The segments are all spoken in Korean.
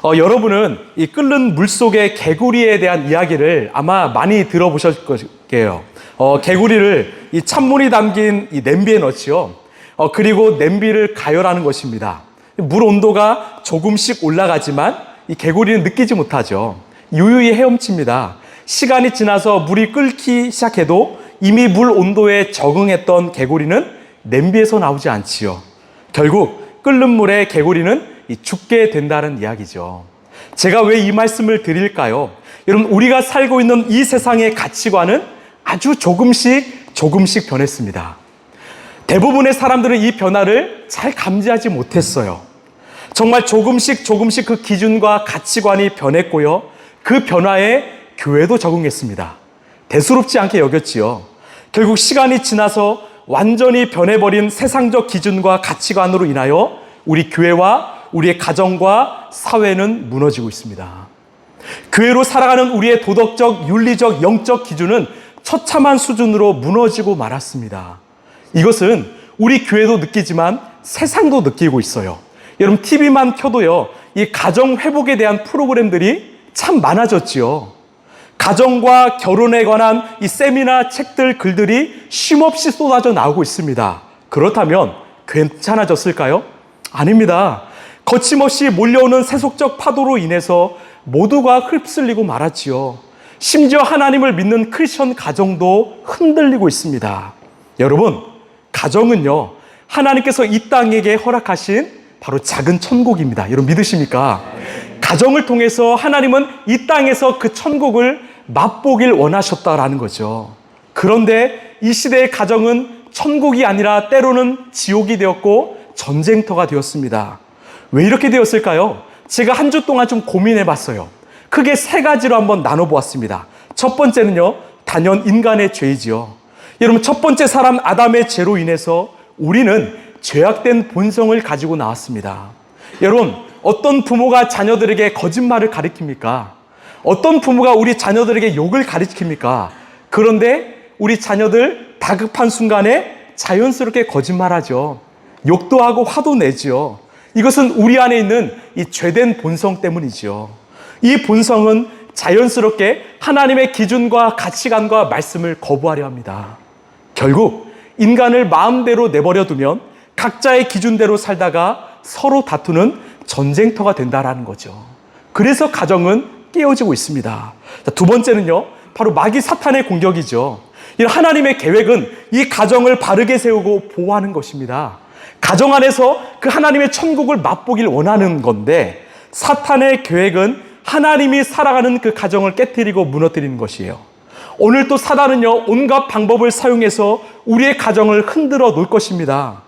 여러분은 이 끓는 물 속의 개구리에 대한 이야기를 아마 많이 들어보셨을 거예요. 개구리를 이 찬물이 담긴 이 냄비에 넣지요. 그리고 냄비를 가열하는 것입니다. 물 온도가 조금씩 올라가지만 이 개구리는 느끼지 못하죠. 유유히 헤엄칩니다. 시간이 지나서 물이 끓기 시작해도 이미 물 온도에 적응했던 개구리는 냄비에서 나오지 않지요. 결국 끓는 물에 개구리는 죽게 된다는 이야기죠. 제가 왜 이 말씀을 드릴까요? 여러분, 우리가 살고 있는 이 세상의 가치관은 아주 조금씩 변했습니다. 대부분의 사람들은 이 변화를 잘 감지하지 못했어요. 정말 조금씩 그 기준과 가치관이 변했고요. 그 변화에 교회도 적응했습니다. 대수롭지 않게 여겼지요. 결국 시간이 지나서 완전히 변해버린 세상적 기준과 가치관으로 인하여 우리 교회와 우리의 가정과 사회는 무너지고 있습니다. 교회로 살아가는 우리의 도덕적, 윤리적, 영적 기준은 처참한 수준으로 무너지고 말았습니다. 이것은 우리 교회도 느끼지만 세상도 느끼고 있어요. 여러분, TV만 켜도요, 이 가정 회복에 대한 프로그램들이 참 많아졌지요. 가정과 결혼에 관한 이 세미나, 책들, 글들이 쉼없이 쏟아져 나오고 있습니다. 그렇다면 괜찮아졌을까요? 아닙니다. 거침없이 몰려오는 세속적 파도로 인해서 모두가 휩쓸리고 말았지요. 심지어 하나님을 믿는 크리스천 가정도 흔들리고 있습니다. 여러분, 가정은요, 하나님께서 이 땅에게 허락하신 바로 작은 천국입니다. 여러분, 믿으십니까? 가정을 통해서 하나님은 이 땅에서 그 천국을 맛보길 원하셨다라는 거죠. 그런데 이 시대의 가정은 천국이 아니라 때로는 지옥이 되었고 전쟁터가 되었습니다. 왜 이렇게 되었을까요? 제가 한 주 동안 좀 고민해 봤어요. 크게 세 가지로 한번 나눠보았습니다. 첫 번째는요, 단연 인간의 죄이지요. 여러분, 첫 번째 사람 아담의 죄로 인해서 우리는 죄악된 본성을 가지고 나왔습니다. 여러분, 어떤 부모가 자녀들에게 거짓말을 가르칩니까? 어떤 부모가 우리 자녀들에게 욕을 가르칩니까? 그런데 우리 자녀들 다급한 순간에 자연스럽게 거짓말하죠. 욕도 하고 화도 내지요. 이것은 우리 안에 있는 이 죄된 본성 때문이지요. 이 본성은 자연스럽게 하나님의 기준과 가치관과 말씀을 거부하려 합니다. 결국 인간을 마음대로 내버려 두면 각자의 기준대로 살다가 서로 다투는 전쟁터가 된다라는 거죠. 그래서 가정은 깨어지고 있습니다. 두 번째는요, 바로 마귀 사탄의 공격이죠. 하나님의 계획은 이 가정을 바르게 세우고 보호하는 것입니다. 가정 안에서 그 하나님의 천국을 맛보길 원하는 건데, 사탄의 계획은 하나님이 살아가는 그 가정을 깨뜨리고 무너뜨리는 것이에요. 오늘 또 사단은요, 온갖 방법을 사용해서 우리의 가정을 흔들어 놓을 것입니다.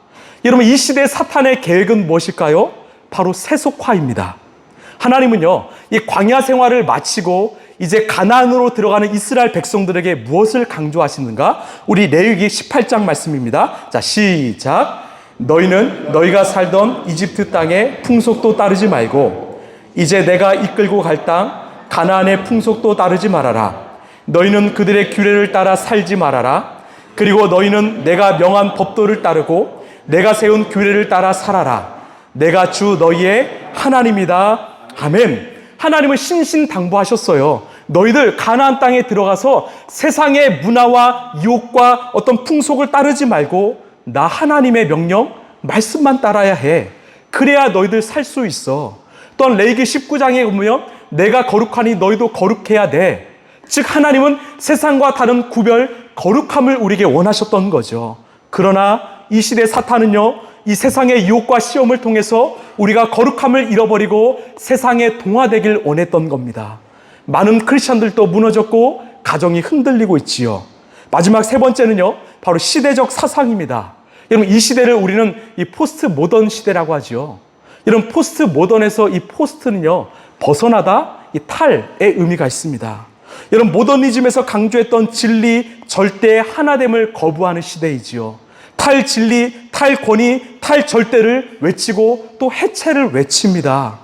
여러분, 이 시대의 사탄의 계획은 무엇일까요? 바로 세속화입니다. 하나님은요, 이 광야 생활을 마치고 이제 가나안으로 들어가는 이스라엘 백성들에게 무엇을 강조하시는가? 우리 레위기 18장 말씀입니다. 자, 시작. 너희는 너희가 살던 이집트 땅의 풍속도 따르지 말고 이제 내가 이끌고 갈 땅 가나안의 풍속도 따르지 말아라. 너희는 그들의 규례를 따라 살지 말아라. 그리고 너희는 내가 명한 법도를 따르고 내가 세운 규례를 따라 살아라. 내가 주 너희의 하나님이다. 아멘. 하나님은 신신당부하셨어요. 너희들 가나안 땅에 들어가서 세상의 문화와 유혹과 어떤 풍속을 따르지 말고 나 하나님의 명령, 말씀만 따라야 해. 그래야 너희들 살 수 있어. 또한 레위기 19장에 보면 내가 거룩하니 너희도 거룩해야 돼. 즉 하나님은 세상과 다른 구별, 거룩함을 우리에게 원하셨던 거죠. 그러나 이 시대 사탄은요, 이 세상의 유혹과 시험을 통해서 우리가 거룩함을 잃어버리고 세상에 동화되길 원했던 겁니다. 많은 크리스천들도 무너졌고 가정이 흔들리고 있지요. 마지막 세 번째는요, 바로 시대적 사상입니다. 여러분, 이 시대를 우리는 이 포스트 모던 시대라고 하죠. 여러분, 포스트 모던에서 이 포스트는요, 벗어나다, 이 탈의 의미가 있습니다. 여러분, 모더니즘에서 강조했던 진리, 절대, 하나됨을 거부하는 시대이지요. 탈진리, 탈권위, 탈절대를 외치고 또 해체를 외칩니다.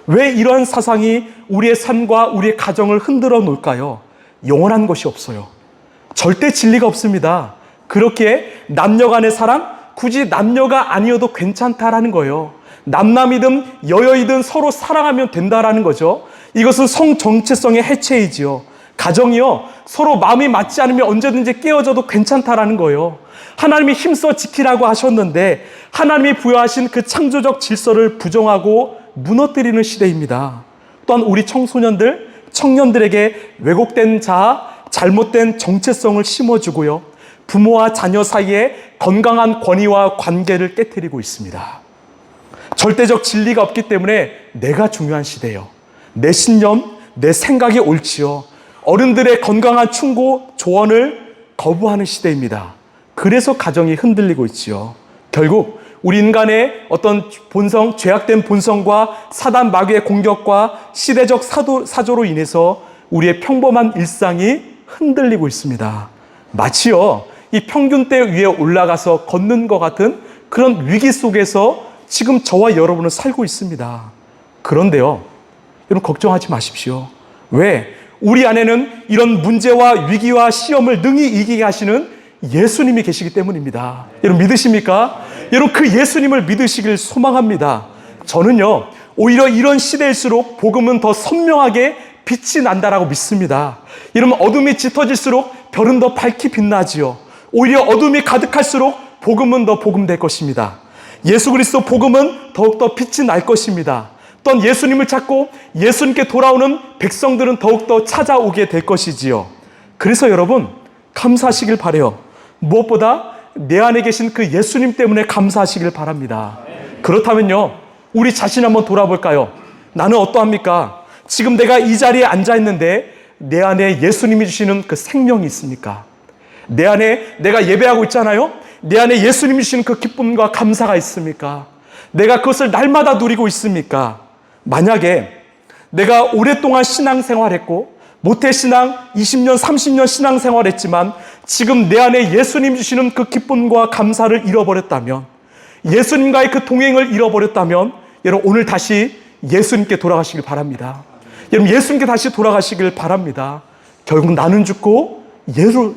왜 이러한 사상이 우리의 삶과 우리의 가정을 흔들어 놓을까요? 영원한 것이 없어요. 절대 진리가 없습니다. 그렇게 남녀 간의 사랑, 굳이 남녀가 아니어도 괜찮다라는 거예요. 남남이든 여여이든 서로 사랑하면 된다라는 거죠. 이것은 성 정체성의 해체이지요. 가정이요, 서로 마음이 맞지 않으면 언제든지 깨어져도 괜찮다라는 거예요. 하나님이 힘써 지키라고 하셨는데 하나님이 부여하신 그 창조적 질서를 부정하고 무너뜨리는 시대입니다. 또한 우리 청소년들, 청년들에게 왜곡된 자아, 잘못된 정체성을 심어주고요, 부모와 자녀 사이에 건강한 권위와 관계를 깨트리고 있습니다. 절대적 진리가 없기 때문에 내가 중요한 시대예요. 내 신념, 내 생각이 옳지요. 어른들의 건강한 충고, 조언을 거부하는 시대입니다. 그래서 가정이 흔들리고 있지요. 결국 우리 인간의 어떤 본성, 죄악된 본성과 사단 마귀의 공격과 시대적 사조로 인해서 우리의 평범한 일상이 흔들리고 있습니다. 마치요, 이 평균대 위에 올라가서 걷는 것 같은 그런 위기 속에서 지금 저와 여러분은 살고 있습니다. 그런데요, 여러분 걱정하지 마십시오. 왜? 우리 안에는 이런 문제와 위기와 시험을 능히 이기게 하시는 예수님이 계시기 때문입니다. 여러분 믿으십니까? 여러분 그 예수님을 믿으시길 소망합니다. 저는요, 오히려 이런 시대일수록 복음은 더 선명하게 빛이 난다라고 믿습니다. 여러분 어둠이 짙어질수록 별은 더 밝게 빛나지요. 오히려 어둠이 가득할수록 복음은 더 복음될 것입니다. 예수 그리스도 복음은 더욱더 빛이 날 것입니다. 또한 예수님을 찾고 예수님께 돌아오는 백성들은 더욱더 찾아오게 될 것이지요. 그래서 여러분 감사하시길 바라요. 무엇보다 내 안에 계신 그 예수님 때문에 감사하시길 바랍니다. 그렇다면요, 우리 자신 한번 돌아볼까요? 나는 어떠합니까? 지금 내가 이 자리에 앉아 있는데 내 안에 예수님이 주시는 그 생명이 있습니까? 내 안에 내가 예배하고 있잖아요. 내 안에 예수님이 주시는 그 기쁨과 감사가 있습니까? 내가 그것을 날마다 누리고 있습니까? 만약에 내가 오랫동안 신앙생활했고 모태신앙 20년, 30년 신앙생활했지만 지금 내 안에 예수님 주시는 그 기쁨과 감사를 잃어버렸다면, 예수님과의 그 동행을 잃어버렸다면, 여러분 오늘 다시 예수님께 돌아가시길 바랍니다. 여러분 예수님께 다시 돌아가시길 바랍니다. 결국 나는 죽고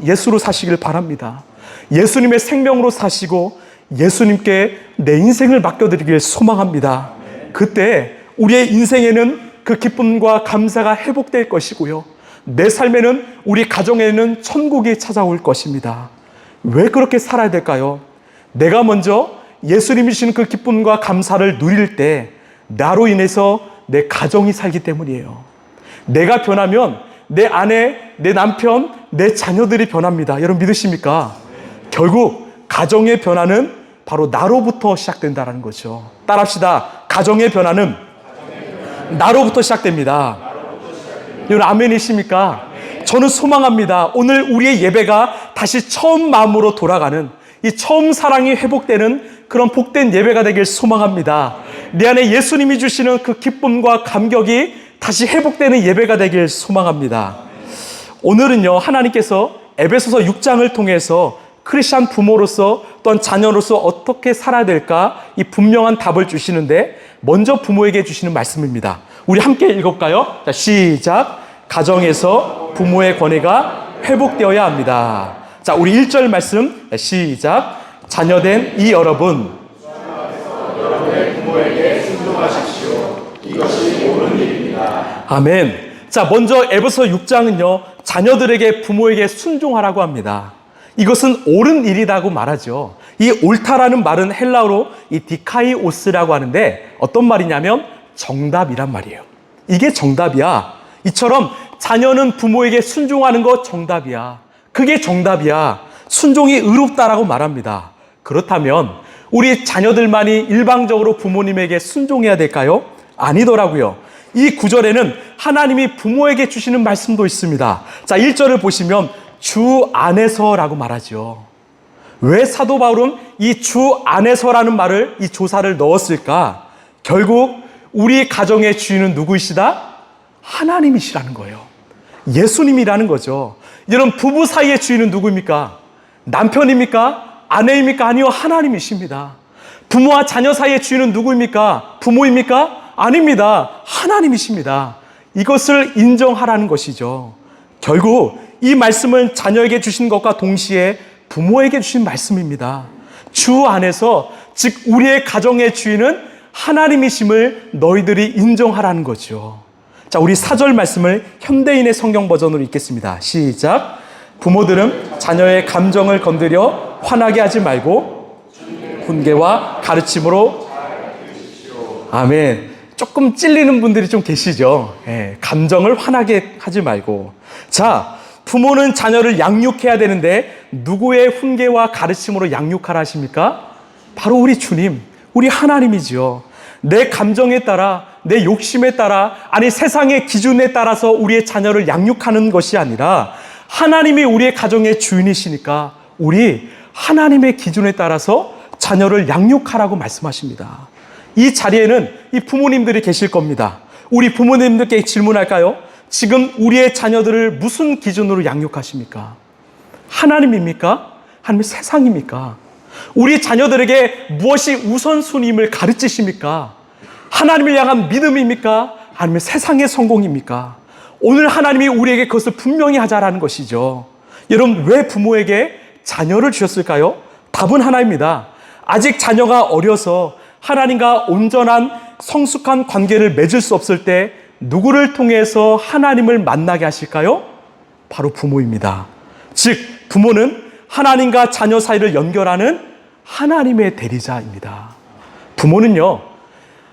예수로 사시길 바랍니다. 예수님의 생명으로 사시고 예수님께 내 인생을 맡겨드리길 소망합니다. 그때 우리의 인생에는 그 기쁨과 감사가 회복될 것이고요, 내 삶에는, 우리 가정에는 천국이 찾아올 것입니다. 왜 그렇게 살아야 될까요? 내가 먼저 예수님이 주시는 그 기쁨과 감사를 누릴 때 나로 인해서 내 가정이 살기 때문이에요. 내가 변하면 내 아내, 내 남편, 내 자녀들이 변합니다. 여러분 믿으십니까? 결국 가정의 변화는 바로 나로부터 시작된다는 거죠. 따라합시다. 가정의 변화는 나로부터 시작됩니다. 여러분 아멘이십니까? 저는 소망합니다. 오늘 우리의 예배가 다시 처음 마음으로 돌아가는, 이 처음 사랑이 회복되는 그런 복된 예배가 되길 소망합니다. 내 안에 예수님이 주시는 그 기쁨과 감격이 다시 회복되는 예배가 되길 소망합니다. 오늘은요, 하나님께서 에베소서 6장을 통해서 크리스찬 부모로서 또한 자녀로서 어떻게 살아야 될까, 이 분명한 답을 주시는데 먼저 부모에게 주시는 말씀입니다. 우리 함께 읽어볼까요? 자, 시작. 가정에서 부모의 권위가 회복되어야 합니다. 자, 우리 1절 말씀 시작. 자녀된 이 여러분, 부모에게 순종하십시오. 이것이 옳은 일입니다. 아멘. 자, 먼저 에베소 6장은요, 자녀들에게 부모에게 순종하라고 합니다. 이것은 옳은 일이라고 말하죠. 이 옳다라는 말은 헬라어로 이 디카이오스라고 하는데 어떤 말이냐면 정답이란 말이에요. 이게 정답이야. 이처럼 자녀는 부모에게 순종하는 거 정답이야. 그게 정답이야. 순종이 의롭다라고 말합니다. 그렇다면 우리 자녀들만이 일방적으로 부모님에게 순종해야 될까요? 아니더라고요. 이 구절에는 하나님이 부모에게 주시는 말씀도 있습니다. 자, 1절을 보시면 주 안에서라고 말하죠. 왜 사도 바울은 이 주 안에서라는 말을, 이 조사를 넣었을까? 결국 우리 가정의 주인은 누구이시다? 하나님이시라는 거예요. 예수님이라는 거죠. 여러분 부부 사이의 주인은 누구입니까? 남편입니까? 아내입니까? 아니요, 하나님이십니다. 부모와 자녀 사이의 주인은 누구입니까? 부모입니까? 아닙니다. 하나님이십니다. 이것을 인정하라는 것이죠. 결국 이 말씀은 자녀에게 주신 것과 동시에 부모에게 주신 말씀입니다. 주 안에서, 즉 우리의 가정의 주인은 하나님이심을 너희들이 인정하라는 거죠. 자, 우리 4절 말씀을 현대인의 성경 버전으로 읽겠습니다. 시작. 부모들은 자녀의 감정을 건드려 화나게 하지 말고 훈계와 가르침으로. 아멘. 조금 찔리는 분들이 좀 계시죠. 감정을 화나게 하지 말고. 자, 부모는 자녀를 양육해야 되는데 누구의 훈계와 가르침으로 양육하라 하십니까? 바로 우리 주님, 우리 하나님이지요. 내 감정에 따라, 내 욕심에 따라, 아니 세상의 기준에 따라서 우리의 자녀를 양육하는 것이 아니라 하나님이 우리의 가정의 주인이시니까 우리 하나님의 기준에 따라서 자녀를 양육하라고 말씀하십니다. 이 자리에는 이 부모님들이 계실 겁니다. 우리 부모님들께 질문할까요? 지금 우리의 자녀들을 무슨 기준으로 양육하십니까? 하나님입니까? 아니면 세상입니까? 우리 자녀들에게 무엇이 우선순위임을 가르치십니까? 하나님을 향한 믿음입니까? 아니면 세상의 성공입니까? 오늘 하나님이 우리에게 그것을 분명히 하자라는 것이죠. 여러분, 왜 부모에게 자녀를 주셨을까요? 답은 하나입니다. 아직 자녀가 어려서 하나님과 온전한 성숙한 관계를 맺을 수 없을 때 누구를 통해서 하나님을 만나게 하실까요? 바로 부모입니다. 즉, 부모는 하나님과 자녀 사이를 연결하는 하나님의 대리자입니다. 부모는요,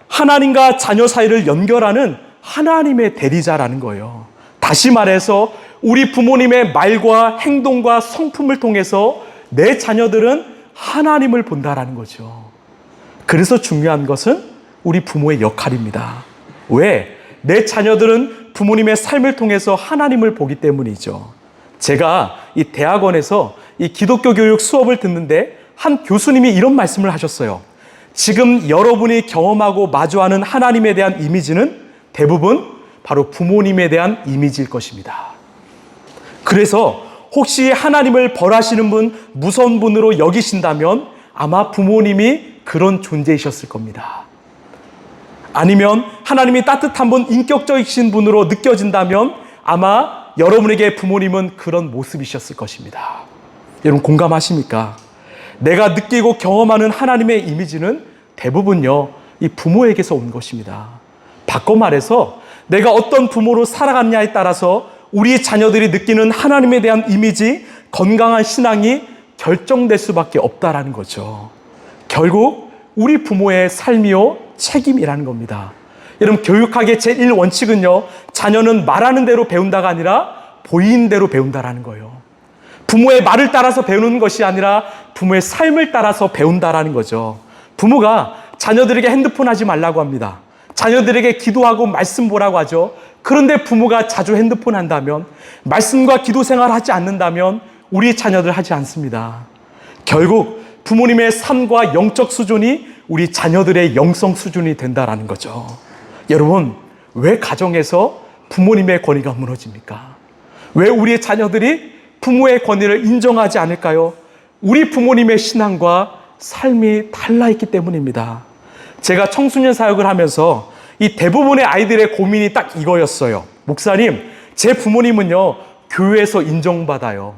하나님과 자녀 사이를 연결하는 하나님의 대리자라는 거예요. 다시 말해서 우리 부모님의 말과 행동과 성품을 통해서 내 자녀들은 하나님을 본다라는 거죠. 그래서 중요한 것은 우리 부모의 역할입니다. 왜? 내 자녀들은 부모님의 삶을 통해서 하나님을 보기 때문이죠. 제가 이 대학원에서 이 기독교 교육 수업을 듣는데 한 교수님이 이런 말씀을 하셨어요. 지금 여러분이 경험하고 마주하는 하나님에 대한 이미지는 대부분 바로 부모님에 대한 이미지일 것입니다. 그래서 혹시 하나님을 벌하시는 분, 무서운 분으로 여기신다면 아마 부모님이 그런 존재이셨을 겁니다. 아니면 하나님이 따뜻한 분, 인격적이신 분으로 느껴진다면 아마 여러분에게 부모님은 그런 모습이셨을 것입니다. 여러분 공감하십니까? 내가 느끼고 경험하는 하나님의 이미지는 대부분요, 이 부모에게서 온 것입니다. 바꿔 말해서 내가 어떤 부모로 살아갔냐에 따라서 우리 자녀들이 느끼는 하나님에 대한 이미지, 건강한 신앙이 결정될 수밖에 없다라는 거죠. 결국 우리 부모의 삶이요, 책임이라는 겁니다. 여러분, 교육학의 제1원칙은요, 자녀는 말하는 대로 배운다가 아니라 보이는 대로 배운다라는 거예요. 부모의 말을 따라서 배우는 것이 아니라 부모의 삶을 따라서 배운다라는 거죠. 부모가 자녀들에게 핸드폰 하지 말라고 합니다. 자녀들에게 기도하고 말씀 보라고 하죠. 그런데 부모가 자주 핸드폰 한다면, 말씀과 기도 생활을 하지 않는다면 우리 자녀들 하지 않습니다. 결국 부모님의 삶과 영적 수준이 우리 자녀들의 영성 수준이 된다라는 거죠. 여러분, 왜 가정에서 부모님의 권위가 무너집니까? 왜 우리의 자녀들이 부모의 권위를 인정하지 않을까요? 우리 부모님의 신앙과 삶이 달라있기 때문입니다. 제가 청소년 사역을 하면서 이 대부분의 아이들의 고민이 딱 이거였어요. 목사님, 제 부모님은요, 교회에서 인정받아요.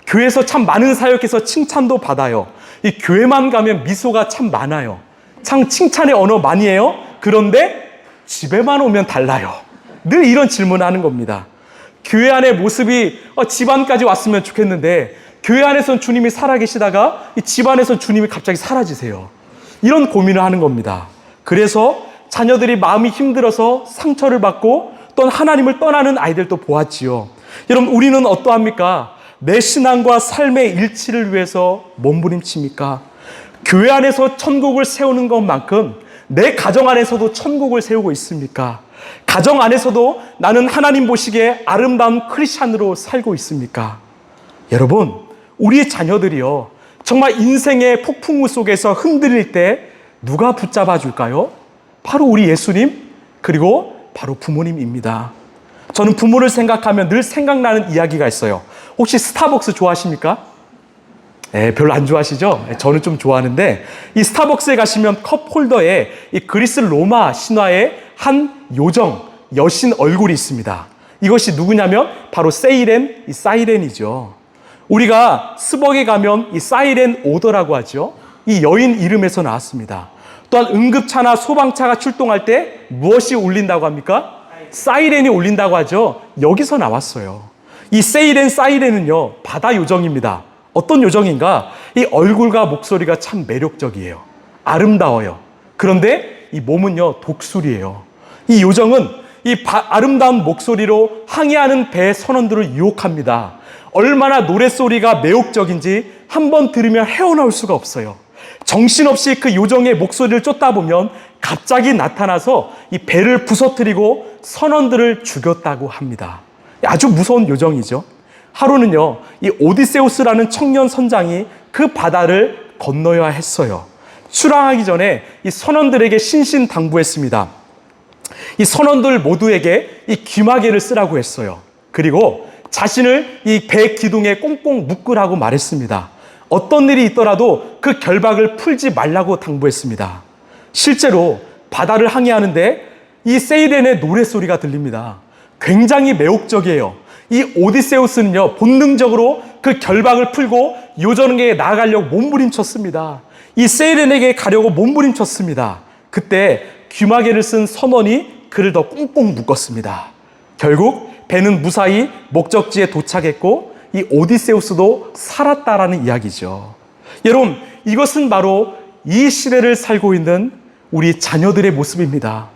교회에서 참 많은 사역해서 칭찬도 받아요. 이 교회만 가면 미소가 참 많아요. 참 칭찬의 언어 많이 해요. 그런데 집에만 오면 달라요. 늘 이런 질문을 하는 겁니다. 교회 안의 모습이 집안까지 왔으면 좋겠는데 교회 안에선 주님이 살아계시다가 이 집안에선 주님이 갑자기 사라지세요. 이런 고민을 하는 겁니다. 그래서 자녀들이 마음이 힘들어서 상처를 받고 또 하나님을 떠나는 아이들도 보았지요. 여러분, 우리는 어떠합니까? 내 신앙과 삶의 일치를 위해서 몸부림칩니까? 교회 안에서 천국을 세우는 것만큼 내 가정 안에서도 천국을 세우고 있습니까? 가정 안에서도 나는 하나님 보시기에 아름다운 크리스찬으로 살고 있습니까? 여러분, 우리 자녀들이요, 정말 인생의 폭풍우 속에서 흔들릴 때 누가 붙잡아 줄까요? 바로 우리 예수님, 그리고 바로 부모님입니다. 저는 부모를 생각하면 늘 생각나는 이야기가 있어요. 혹시 스타벅스 좋아하십니까? 네, 별로 안 좋아하시죠? 저는 좀 좋아하는데, 이 스타벅스에 가시면 컵 홀더에 이 그리스 로마 신화의 한 요정, 여신 얼굴이 있습니다. 이것이 누구냐면 바로 사이렌이죠. 우리가 스벅에 가면 이 사이렌 오더라고 하죠. 이 여인 이름에서 나왔습니다. 또한 응급차나 소방차가 출동할 때 무엇이 울린다고 합니까? 사이렌이 울린다고 하죠. 여기서 나왔어요. 이 사이렌은요, 바다 요정입니다. 어떤 요정인가? 이 얼굴과 목소리가 참 매력적이에요. 아름다워요. 그런데 이 몸은요, 독수리예요. 이 요정은 아름다운 목소리로 항해하는 배 선원들을 유혹합니다. 얼마나 노랫소리가 매혹적인지 한번 들으면 헤어나올 수가 없어요. 정신없이 그 요정의 목소리를 쫓다 보면 갑자기 나타나서 이 배를 부서뜨리고 선원들을 죽였다고 합니다. 아주 무서운 요정이죠. 하루는요, 이 오디세우스라는 청년 선장이 그 바다를 건너야 했어요. 출항하기 전에 이 선원들에게 신신당부했습니다. 이 선원들 모두에게 이 귀마개를 쓰라고 했어요. 그리고 자신을 이 배 기둥에 꽁꽁 묶으라고 말했습니다. 어떤 일이 있더라도 그 결박을 풀지 말라고 당부했습니다. 실제로 바다를 항해하는데 이 세이렌의 노랫소리가 들립니다. 굉장히 매혹적이에요. 이 오디세우스는요, 본능적으로 그 결박을 풀고 요정에게 나아가려고 몸부림쳤습니다. 이 세이렌에게 가려고 몸부림쳤습니다. 그때 귀마개를 쓴 선원이 그를 더 꽁꽁 묶었습니다. 결국 배는 무사히 목적지에 도착했고 이 오디세우스도 살았다라는 이야기죠. 여러분, 이것은 바로 이 시대를 살고 있는 우리 자녀들의 모습입니다.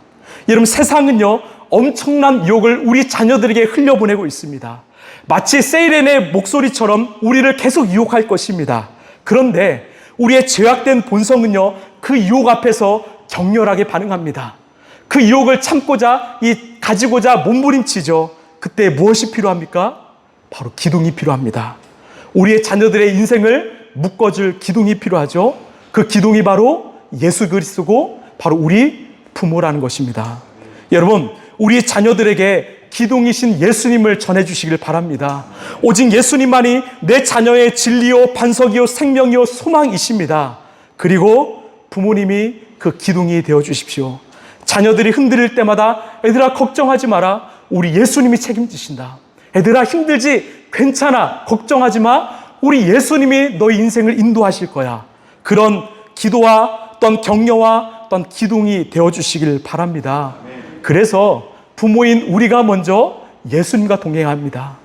여러분, 세상은요, 엄청난 유혹을 우리 자녀들에게 흘려보내고 있습니다. 마치 세이렌의 목소리처럼 우리를 계속 유혹할 것입니다. 그런데 우리의 죄악된 본성은요, 그 유혹 앞에서 격렬하게 반응합니다. 그 유혹을 참고자 가지고자 몸부림치죠. 그때 무엇이 필요합니까? 바로 기둥이 필요합니다. 우리의 자녀들의 인생을 묶어줄 기둥이 필요하죠. 그 기둥이 바로 예수 그리스도고 바로 우리 부모라는 것입니다. 여러분, 우리 자녀들에게 기둥이신 예수님을 전해주시길 바랍니다. 오직 예수님만이 내 자녀의 진리요, 반석이요, 생명이요, 소망이십니다. 그리고 부모님이 그 기둥이 되어주십시오. 자녀들이 흔들릴 때마다 애들아 걱정하지 마라. 우리 예수님이 책임지신다. 애들아 힘들지? 괜찮아. 걱정하지 마. 우리 예수님이 너의 인생을 인도하실 거야. 그런 기도와 어떤 격려와 어떤 기둥이 되어주시길 바랍니다. 그래서 부모인 우리가 먼저 예수님과 동행합니다.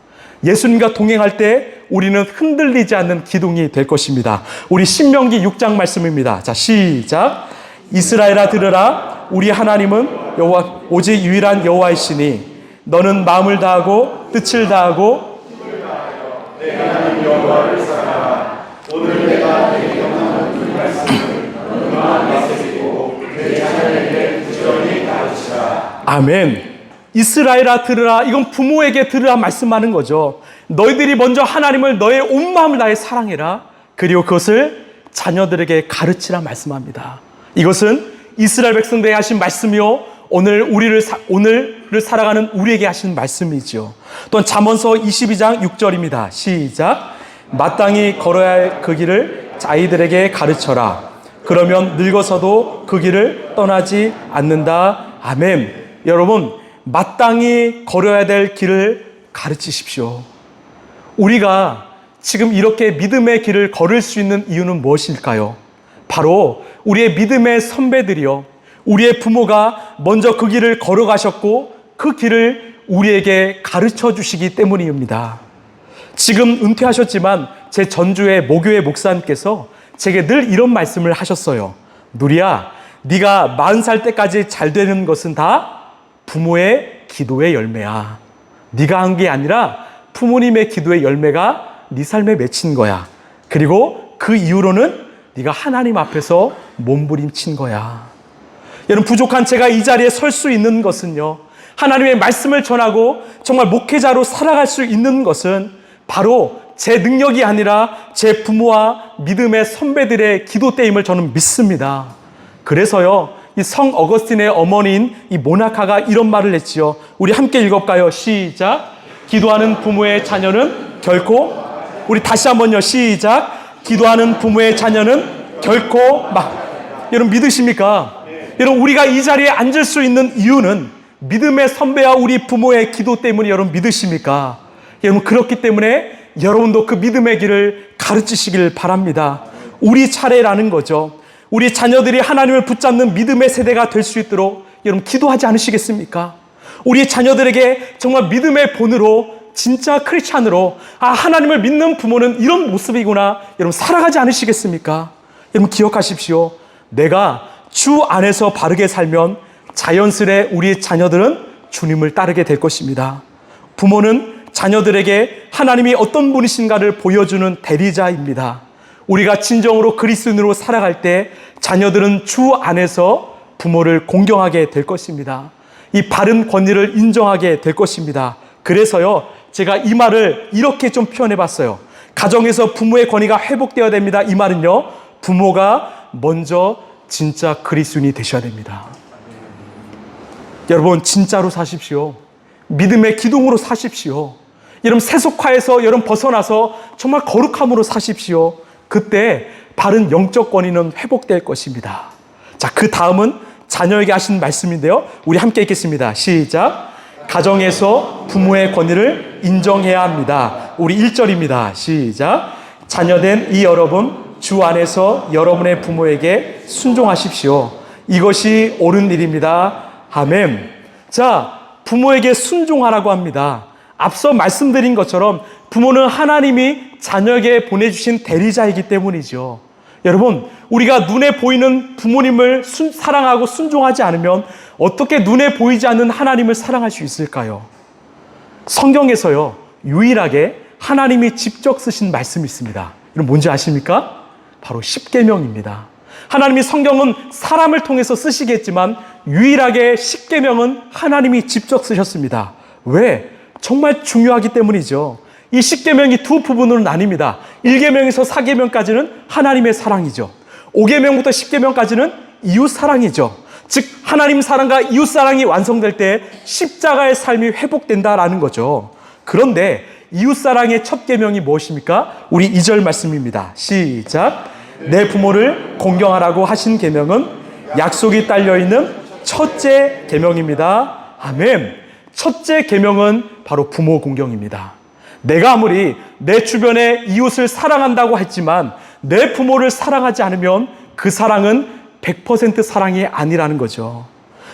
예수님과 동행할 때 우리는 흔들리지 않는 기둥이 될 것입니다. 우리 신명기 6장 말씀입니다. 자, 시작. 이스라엘아 들으라. 우리 하나님은 여호와, 오직 유일한 여호와이시니 너는 마음을 다하고 뜻을 다하고 내 하나님 여호와를 사랑하라. 오늘 내가 내게 명하는 그 말씀을 너는 마음에 새기고 내 자녀에게 부지런히 가르치라. 아멘. 이스라엘아 들으라. 이건 부모에게 들으라 말씀하는 거죠. 너희들이 먼저 하나님을 너의 온 마음을 다해 사랑해라. 그리고 그것을 자녀들에게 가르치라 말씀합니다. 이것은 이스라엘 백성들에게 하신 말씀이요, 오늘을 살아가는 우리에게 하신 말씀이죠. 또한 잠언서 22장 6절입니다. 시작. 마땅히 걸어야 할 그 길을 아이들에게 가르쳐라. 그러면 늙어서도 그 길을 떠나지 않는다. 아멘. 여러분, 마땅히 걸어야 될 길을 가르치십시오. 우리가 지금 이렇게 믿음의 길을 걸을 수 있는 이유는 무엇일까요? 바로 우리의 믿음의 선배들이요, 우리의 부모가 먼저 그 길을 걸어가셨고 그 길을 우리에게 가르쳐 주시기 때문입니다. 지금 은퇴하셨지만 제 전주의 모교회 목사님께서 제게 늘 이런 말씀을 하셨어요. 누리야, 네가 40살 때까지 잘 되는 것은 다 부모의 기도의 열매야. 네가 한 게 아니라 부모님의 기도의 열매가 네 삶에 맺힌 거야. 그리고 그 이후로는 네가 하나님 앞에서 몸부림친 거야. 여러분, 부족한 제가 이 자리에 설 수 있는 것은요, 하나님의 말씀을 전하고 정말 목회자로 살아갈 수 있는 것은 바로 제 능력이 아니라 제 부모와 믿음의 선배들의 기도 때임을 저는 믿습니다. 그래서요, 이 성 어거스틴의 어머니인 이 모나카가 이런 말을 했지요. 우리 함께 읽어볼까요? 시작. 기도하는 부모의 자녀는 결코, 우리 다시 한번요. 시작. 기도하는 부모의 자녀는 결코 여러분 믿으십니까? 여러분, 우리가 이 자리에 앉을 수 있는 이유는 믿음의 선배와 우리 부모의 기도 때문에 여러분 믿으십니까? 여러분, 그렇기 때문에 여러분도 그 믿음의 길을 가르치시길 바랍니다. 우리 차례라는 거죠. 우리 자녀들이 하나님을 붙잡는 믿음의 세대가 될 수 있도록 여러분 기도하지 않으시겠습니까? 우리 자녀들에게 정말 믿음의 본으로 진짜 크리스찬으로 하나님을 믿는 부모는 이런 모습이구나 여러분 살아가지 않으시겠습니까? 여러분 기억하십시오. 내가 주 안에서 바르게 살면 자연스레 우리 자녀들은 주님을 따르게 될 것입니다. 부모는 자녀들에게 하나님이 어떤 분이신가를 보여주는 대리자입니다. 우리가 진정으로 그리스도인으로 살아갈 때 자녀들은 주 안에서 부모를 공경하게 될 것입니다. 이 바른 권위를 인정하게 될 것입니다. 그래서요, 제가 이 말을 이렇게 좀 표현해 봤어요. 가정에서 부모의 권위가 회복되어야 됩니다. 이 말은요, 부모가 먼저 진짜 그리스도인이 되셔야 됩니다. 여러분 진짜로 사십시오. 믿음의 기둥으로 사십시오. 여러분 세속화에서 여러분 벗어나서 정말 거룩함으로 사십시오. 그때 바른 영적 권위는 회복될 것입니다. 자, 그 다음은 자녀에게 하신 말씀인데요. 우리 함께 읽겠습니다. 시작. 가정에서 부모의 권위를 인정해야 합니다. 우리 1절입니다. 시작. 자녀된 이 여러분, 주 안에서 여러분의 부모에게 순종하십시오. 이것이 옳은 일입니다. 아멘. 자, 부모에게 순종하라고 합니다. 앞서 말씀드린 것처럼 부모는 하나님이 자녀에게 보내주신 대리자이기 때문이죠. 여러분, 우리가 눈에 보이는 부모님을 사랑하고 순종하지 않으면 어떻게 눈에 보이지 않는 하나님을 사랑할 수 있을까요? 성경에서요, 유일하게 하나님이 직접 쓰신 말씀이 있습니다. 여러분 뭔지 아십니까? 바로 십계명입니다. 하나님이 성경은 사람을 통해서 쓰시겠지만 유일하게 십계명은 하나님이 직접 쓰셨습니다. 왜? 정말 중요하기 때문이죠. 이 십계명이 두 부분으로 나뉩니다. 1계명에서 4계명까지는 하나님의 사랑이죠. 5계명부터 10계명까지는 이웃 사랑이죠. 즉 하나님 사랑과 이웃 사랑이 완성될 때 십자가의 삶이 회복된다라는 거죠. 그런데 이웃 사랑의 첫 계명이 무엇입니까? 우리 2절 말씀입니다. 시작. 내 부모를 공경하라고 하신 계명은 약속이 딸려 있는 첫째 계명입니다. 아멘. 첫째 계명은 바로 부모 공경입니다. 내가 아무리 내 주변의 이웃을 사랑한다고 했지만 내 부모를 사랑하지 않으면 그 사랑은 100% 사랑이 아니라는 거죠.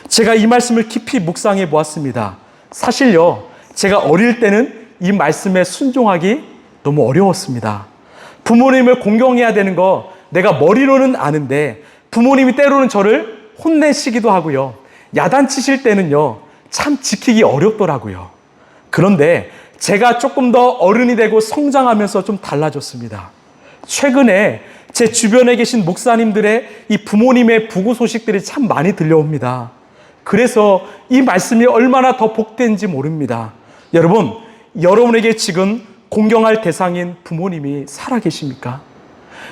제가 이 말씀을 깊이 묵상해 보았습니다. 사실요, 제가 어릴 때는 이 말씀에 순종하기 너무 어려웠습니다. 부모님을 공경해야 되는 거 내가 머리로는 아는데 부모님이 때로는 저를 혼내시기도 하고요. 야단치실 때는요, 참 지키기 어렵더라고요. 그런데 제가 조금 더 어른이 되고 성장하면서 좀 달라졌습니다. 최근에 제 주변에 계신 목사님들의 이 부모님의 부고 소식들이 참 많이 들려옵니다. 그래서 이 말씀이 얼마나 더 복된지 모릅니다. 여러분, 여러분에게 지금 공경할 대상인 부모님이 살아계십니까?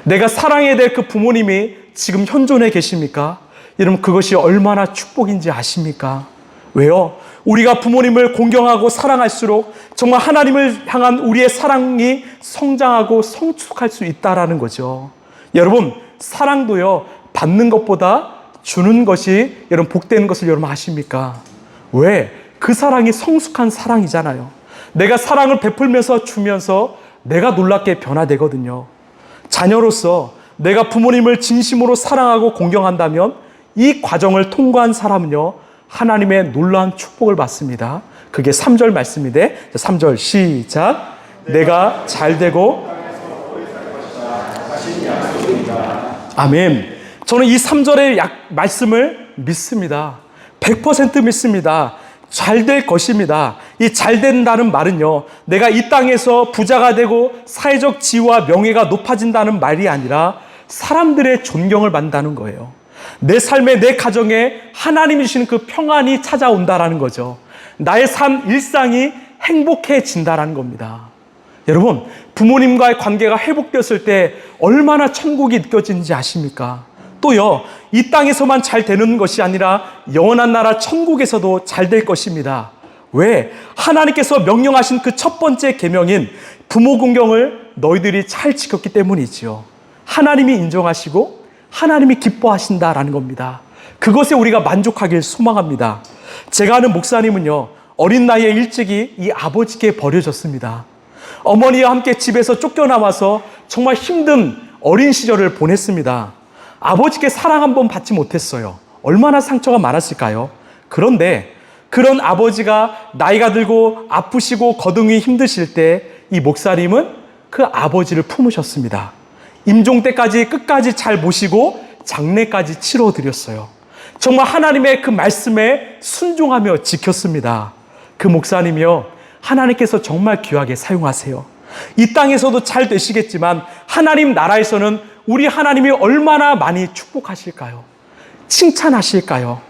내가 사랑해야 될 그 부모님이 지금 현존해 계십니까? 여러분 그것이 얼마나 축복인지 아십니까? 왜요? 우리가 부모님을 공경하고 사랑할수록 정말 하나님을 향한 우리의 사랑이 성장하고 성숙할 수 있다라는 거죠. 여러분, 사랑도요, 받는 것보다 주는 것이 여러분 복되는 것을 여러분 아십니까? 왜? 그 사랑이 성숙한 사랑이잖아요. 내가 사랑을 베풀면서 주면서 내가 놀랍게 변화되거든요. 자녀로서 내가 부모님을 진심으로 사랑하고 공경한다면 이 과정을 통과한 사람은요, 하나님의 놀라운 축복을 받습니다. 그게 3절 말씀인데 3절 시작. 내가 잘되고 아멘. 저는 이 3절의 말씀을 믿습니다. 100% 믿습니다. 잘 될 것입니다. 이 잘 된다는 말은요, 내가 이 땅에서 부자가 되고 사회적 지위와 명예가 높아진다는 말이 아니라 사람들의 존경을 받는다는 거예요. 내 삶에, 내 가정에 하나님이 주시는 그 평안이 찾아온다라는 거죠. 나의 삶, 일상이 행복해진다라는 겁니다. 여러분, 부모님과의 관계가 회복되었을 때 얼마나 천국이 느껴지는지 아십니까? 또요, 이 땅에서만 잘 되는 것이 아니라 영원한 나라 천국에서도 잘 될 것입니다. 왜? 하나님께서 명령하신 그 첫 번째 계명인 부모 공경을 너희들이 잘 지켰기 때문이지요. 하나님이 인정하시고 하나님이 기뻐하신다라는 겁니다. 그것에 우리가 만족하길 소망합니다. 제가 아는 목사님은요, 어린 나이에 일찍이 이 아버지께 버려졌습니다. 어머니와 함께 집에서 쫓겨나와서 정말 힘든 어린 시절을 보냈습니다. 아버지께 사랑 한번 받지 못했어요. 얼마나 상처가 많았을까요? 그런데 그런 아버지가 나이가 들고 아프시고 거동이 힘드실 때 이 목사님은 그 아버지를 품으셨습니다. 임종 때까지 끝까지 잘 모시고 장례까지 치러드렸어요. 정말 하나님의 그 말씀에 순종하며 지켰습니다. 그 목사님이요, 하나님께서 정말 귀하게 사용하세요. 이 땅에서도 잘 되시겠지만 하나님 나라에서는 우리 하나님이 얼마나 많이 축복하실까요? 칭찬하실까요?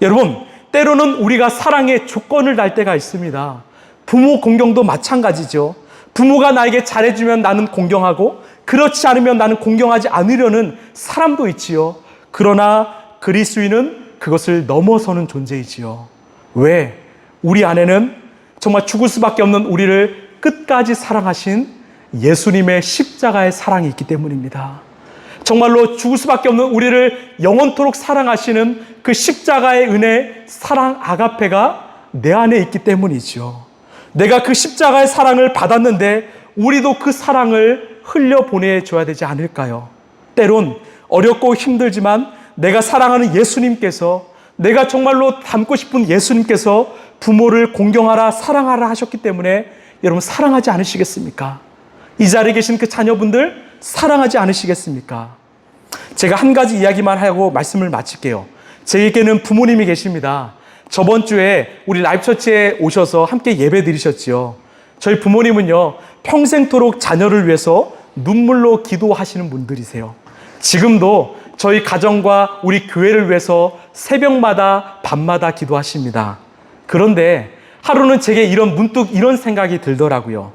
여러분, 때로는 우리가 사랑의 조건을 달 때가 있습니다. 부모 공경도 마찬가지죠. 부모가 나에게 잘해주면 나는 공경하고 그렇지 않으면 나는 공경하지 않으려는 사람도 있지요. 그러나 그리스도인은 그것을 넘어서는 존재이지요. 왜? 우리 안에는 정말 죽을 수밖에 없는 우리를 끝까지 사랑하신 예수님의 십자가의 사랑이 있기 때문입니다. 정말로 죽을 수밖에 없는 우리를 영원토록 사랑하시는 그 십자가의 은혜, 사랑 아가페가 내 안에 있기 때문이죠. 내가 그 십자가의 사랑을 받았는데 우리도 그 사랑을 흘려보내줘야 되지 않을까요? 때론 어렵고 힘들지만 내가 사랑하는 예수님께서, 내가 정말로 닮고 싶은 예수님께서 부모를 공경하라, 사랑하라 하셨기 때문에 여러분 사랑하지 않으시겠습니까? 이 자리에 계신 그 자녀분들 사랑하지 않으시겠습니까? 제가 한 가지 이야기만 하고 말씀을 마칠게요. 저에게는 부모님이 계십니다. 저번 주에 우리 라이프처치에 오셔서 함께 예배 드리셨지요. 저희 부모님은요, 평생토록 자녀를 위해서 눈물로 기도하시는 분들이세요. 지금도 저희 가정과 우리 교회를 위해서 새벽마다 밤마다 기도하십니다. 그런데 하루는 제게 문득 이런 생각이 들더라고요.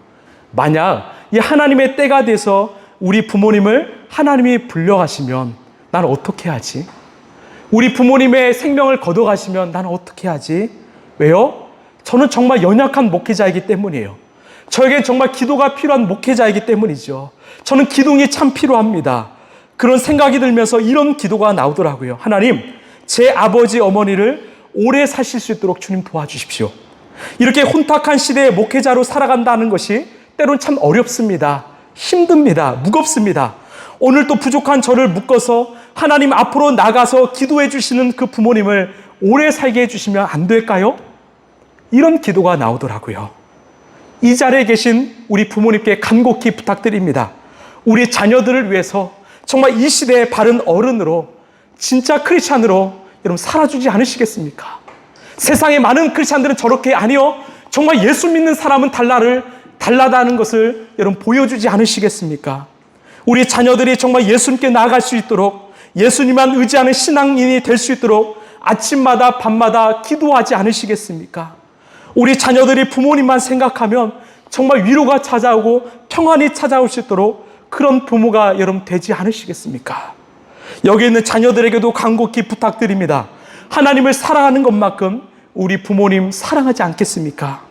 만약 이 하나님의 때가 돼서 우리 부모님을 하나님이 불려가시면 난 어떻게 하지? 우리 부모님의 생명을 거둬가시면 난 어떻게 하지? 왜요? 저는 정말 연약한 목회자이기 때문이에요. 저에겐 정말 기도가 필요한 목회자이기 때문이죠. 저는 기둥이 참 필요합니다. 그런 생각이 들면서 이런 기도가 나오더라고요. 하나님, 제 아버지 어머니를 오래 사실 수 있도록 주님 도와주십시오. 이렇게 혼탁한 시대의 목회자로 살아간다는 것이 때론 참 어렵습니다. 힘듭니다. 무겁습니다. 오늘 또 부족한 저를 묶어서 하나님 앞으로 나가서 기도해 주시는 그 부모님을 오래 살게 해주시면 안 될까요? 이런 기도가 나오더라고요. 이 자리에 계신 우리 부모님께 간곡히 부탁드립니다. 우리 자녀들을 위해서 정말 이 시대의 바른 어른으로, 진짜 크리스찬으로 여러분 살아주지 않으시겠습니까? 세상의 많은 크리스찬들은 저렇게 아니요, 정말 예수 믿는 사람은 달라다는 것을 여러분 보여주지 않으시겠습니까? 우리 자녀들이 정말 예수님께 나아갈 수 있도록, 예수님만 의지하는 신앙인이 될 수 있도록 아침마다 밤마다 기도하지 않으시겠습니까? 우리 자녀들이 부모님만 생각하면 정말 위로가 찾아오고 평안이 찾아올 수 있도록 그런 부모가 여러분 되지 않으시겠습니까? 여기 있는 자녀들에게도 간곡히 부탁드립니다. 하나님을 사랑하는 것만큼 우리 부모님 사랑하지 않겠습니까?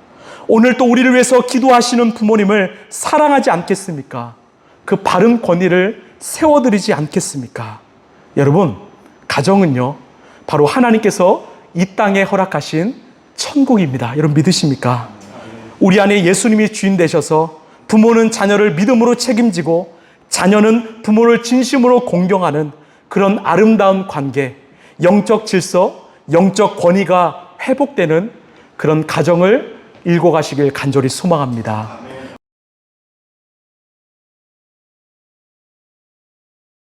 오늘 또 우리를 위해서 기도하시는 부모님을 사랑하지 않겠습니까? 그 바른 권위를 세워드리지 않겠습니까? 여러분, 가정은요, 바로 하나님께서 이 땅에 허락하신 천국입니다. 여러분 믿으십니까? 우리 안에 예수님이 주인 되셔서 부모는 자녀를 믿음으로 책임지고 자녀는 부모를 진심으로 공경하는 그런 아름다운 관계, 영적 질서, 영적 권위가 회복되는 그런 가정을 일궈 가시길 간절히 소망합니다.